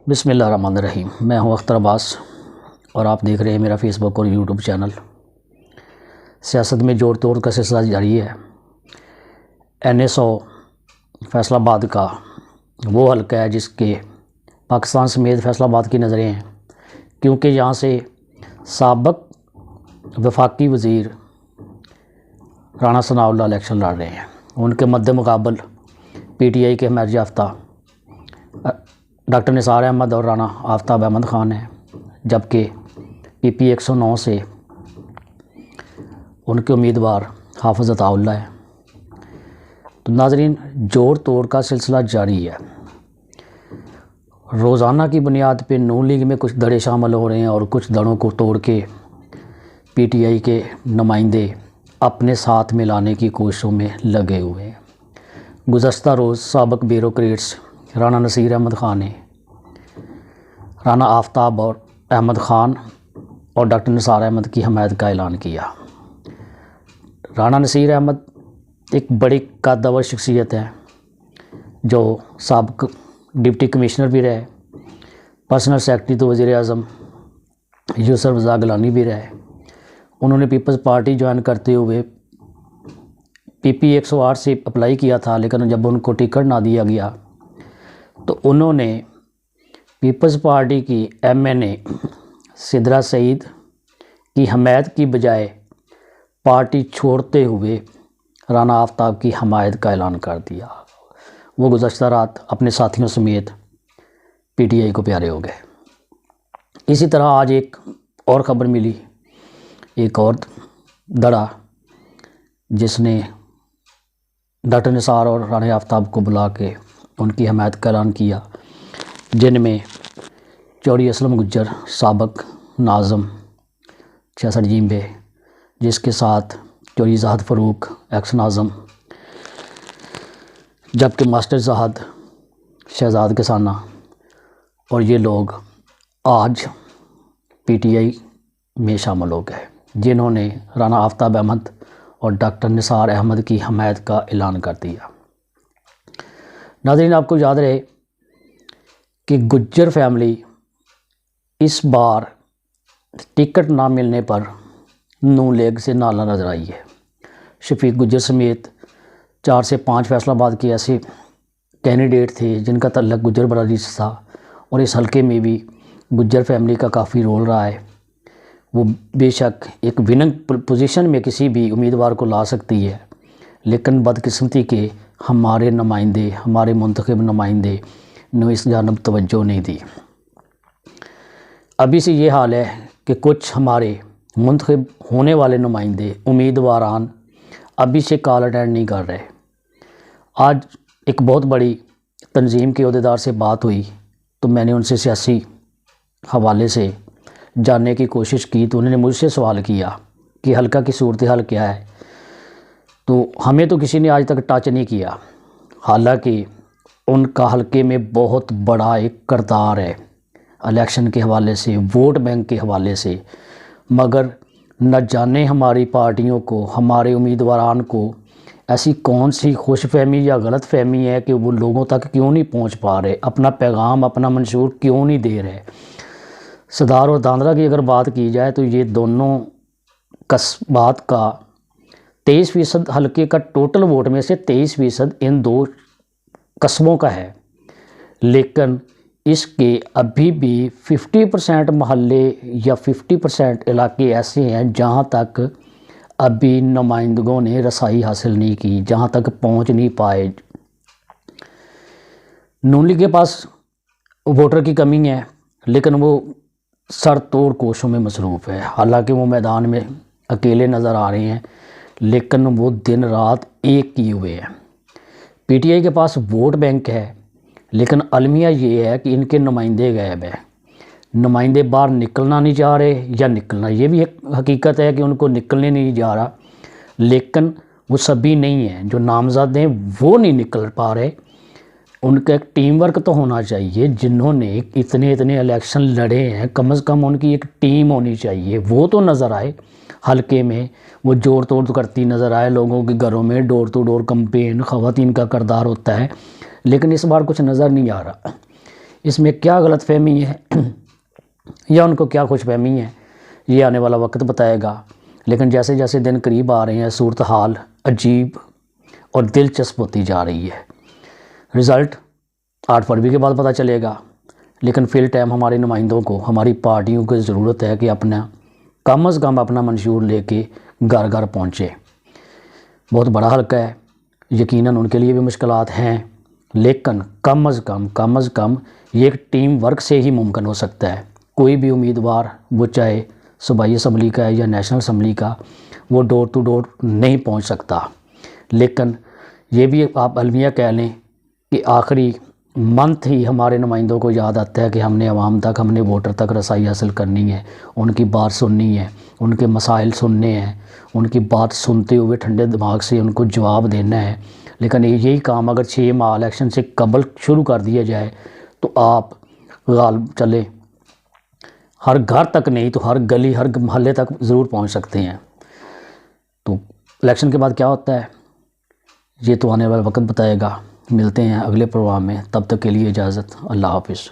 بسم اللہ الرحمن الرحیم۔ میں ہوں اختر عباس اور آپ دیکھ رہے ہیں میرا فیس بک اور یوٹیوب چینل۔ سیاست میں جوڑ توڑ کا سلسلہ جاری ہے۔ NA100 فیصل آباد کا وہ حلقہ ہے جس کے پاکستان سمیت فیصل آباد کی نظریں ہیں، کیونکہ یہاں سے سابق وفاقی وزیر رانا ثناء اللہ الیکشن لڑ رہے ہیں۔ ان کے مد مقابل PTI کے حمایت یافتہ ڈاکٹر نثار احمد اور رانا آفتاب احمد خان ہیں، جبکہ PP 109 سے ان کے امیدوار حافظ عطاء اللہ ہیں۔ تو ناظرین، جوڑ توڑ کا سلسلہ جاری ہے۔ روزانہ کی بنیاد پہ نون لیگ میں کچھ دڑے شامل ہو رہے ہیں اور کچھ دڑوں کو توڑ کے PTI کے نمائندے اپنے ساتھ ملانے کی کوششوں میں لگے ہوئے ہیں۔ گزشتہ روز سابق بیوروکریٹس رانا نصیر احمد خان نے رانا آفتاب اور احمد خان اور ڈاکٹر نثار احمد کی حمایت کا اعلان کیا۔ رانا نصیر احمد ایک بڑی قدور شخصیت ہے جو سابق ڈپٹی کمشنر بھی رہے، پرسنل سیکرٹری تو وزیر اعظم یوسف رضا گیلانی بھی رہے۔ انہوں نے پیپلز پارٹی جوائن کرتے ہوئے PP 108 سے اپلائی کیا تھا، لیکن جب ان کو ٹکٹ نہ دیا گیا تو انہوں نے پیپلز پارٹی کی MNA سدرا سعید کی حمایت کی بجائے پارٹی چھوڑتے ہوئے رانا آفتاب کی حمایت کا اعلان کر دیا۔ وہ گزشتہ رات اپنے ساتھیوں سمیت PTI کو پیارے ہو گئے۔ اسی طرح آج ایک اور خبر ملی، ایک اور دڑا جس نے ڈاکٹر نثار اور رانا آفتاب کو بلا کے ان کی حمایت کا اعلان کیا، جن میں چوڑی اسلم گجر سابق ناظم 66 جیمبے، جس کے ساتھ چوڑی زاہد فاروق ایکس ناظم، جبکہ ماسٹر زاہد شہزاد کسانہ، اور یہ لوگ آج PTI میں شامل ہو گئے، جنہوں نے رانا آفتاب احمد اور ڈاکٹر نثار احمد کی حمایت کا اعلان کر دیا۔ ناظرین، آپ کو یاد رہے کہ گجر فیملی اس بار ٹکٹ نہ ملنے پر نون لیگ سے نالا نظر آئی ہے۔ شفیق گجر سمیت 4 سے 5 فیصل آباد کے ایسے کینڈیڈیٹ تھے جن کا تعلق گجر برادری سے تھا، اور اس حلقے میں بھی گجر فیملی کا کافی رول رہا ہے۔ وہ بے شک ایک وننگ پوزیشن میں کسی بھی امیدوار کو لا سکتی ہے، لیکن بدقسمتی کے ہمارے نمائندے، ہمارے منتخب نمائندے نے اس جانب توجہ نہیں دی۔ ابھی سے یہ حال ہے کہ کچھ ہمارے منتخب ہونے والے نمائندے امیدواران ابھی سے کال اٹینڈ نہیں کر رہے۔ آج ایک بہت بڑی تنظیم کے عہدیدار سے بات ہوئی تو میں نے ان سے سیاسی حوالے سے جاننے کی کوشش کی، تو انہوں نے مجھ سے سوال کیا کہ حلقہ کی صورتحال کیا ہے، تو ہمیں تو کسی نے آج تک ٹچ نہیں کیا، حالانکہ ان کا حلقے میں بہت بڑا ایک کردار ہے الیکشن کے حوالے سے، ووٹ بینک کے حوالے سے، مگر نہ جانے ہماری پارٹیوں کو، ہمارے امیدواران کو ایسی کون سی خوش فہمی یا غلط فہمی ہے کہ وہ لوگوں تک کیوں نہیں پہنچ پا رہے، اپنا پیغام، اپنا منشور کیوں نہیں دے رہے۔ صدار اور دھاندرا کی اگر بات کی جائے تو یہ دونوں قصبات کا 23% حلقے کا ٹوٹل ووٹ میں سے 23% ان دو قصبوں کا ہے، لیکن اس کے ابھی بھی 50% محلے یا 50% علاقے ایسے ہیں جہاں تک ابھی نمائندگوں نے رسائی حاصل نہیں کی، جہاں تک پہنچ نہیں پائے۔ نون لیگ کے پاس ووٹر کی کمی ہے، لیکن وہ سر توڑ کوششوں میں مصروف ہے۔ حالانکہ وہ میدان میں اکیلے نظر آ رہے ہیں، لیکن وہ دن رات ایک کیے ہوئے ہیں۔ PTI کے پاس ووٹ بینک ہے، لیکن المیہ یہ ہے کہ ان کے نمائندے غائب ہیں۔ نمائندے باہر نکلنا نہیں چاہ رہے، یا نکلنا، یہ بھی ایک حقیقت ہے کہ ان کو نکلنے نہیں جا رہا، لیکن وہ سبھی نہیں ہیں جو نامزد ہیں، وہ نہیں نکل پا رہے۔ ان کا ایک ٹیم ورک تو ہونا چاہیے، جنہوں نے اتنے الیکشن لڑے ہیں، کم از کم ان کی ایک ٹیم ہونی چاہیے، وہ تو نظر آئے حلقے میں، وہ جوڑ توڑ کرتی نظر آئے، لوگوں کے گھروں میں ڈور ٹو ڈور کمپین، خواتین کا کردار ہوتا ہے، لیکن اس بار کچھ نظر نہیں آ رہا۔ اس میں کیا غلط فہمی ہے یا ان کو کیا خوش فہمی ہے، یہ آنے والا وقت بتائے گا۔ لیکن جیسے جیسے دن قریب آ رہے ہیں صورتحال عجیب اور دلچسپ ہوتی جا رہی ہے۔ رزلٹ 8 فروری کے بعد پتہ چلے گا، لیکن فی الٹائم ہمارے نمائندوں کو، ہماری پارٹیوں کو ضرورت ہے کہ اپنا کم از کم اپنا منشور لے کے گھر گھر پہنچے۔ بہت بڑا حلقہ ہے، یقیناً ان کے لیے بھی مشکلات ہیں، لیکن کم از کم یہ ایک ٹیم ورک سے ہی ممکن ہو سکتا ہے۔ کوئی بھی امیدوار، وہ چاہے صوبائی اسمبلی کا ہے یا نیشنل اسمبلی کا، وہ ڈور ٹو ڈور نہیں پہنچ سکتا۔ لیکن یہ بھی آپ المیہ کہہ لیں کہ آخری منتھ ہی ہمارے نمائندوں کو یاد آتا ہے کہ ہم نے عوام تک، ہم نے ووٹر تک رسائی حاصل کرنی ہے، ان کی بات سننی ہے، ان کے مسائل سننے ہیں، ان کی بات سنتے ہوئے ٹھنڈے دماغ سے ان کو جواب دینا ہے۔ لیکن یہی کام اگر 6 ماہ الیکشن سے قبل شروع کر دیا جائے تو آپ غالب چلیں ہر گھر تک نہیں تو ہر گلی، ہر محلے تک ضرور پہنچ سکتے ہیں۔ تو الیکشن کے بعد کیا ہوتا ہے یہ تو آنے والا وقت بتائے گا۔ ملتے ہیں اگلے پروگرام میں، تب تک کے لیے اجازت، اللہ حافظ۔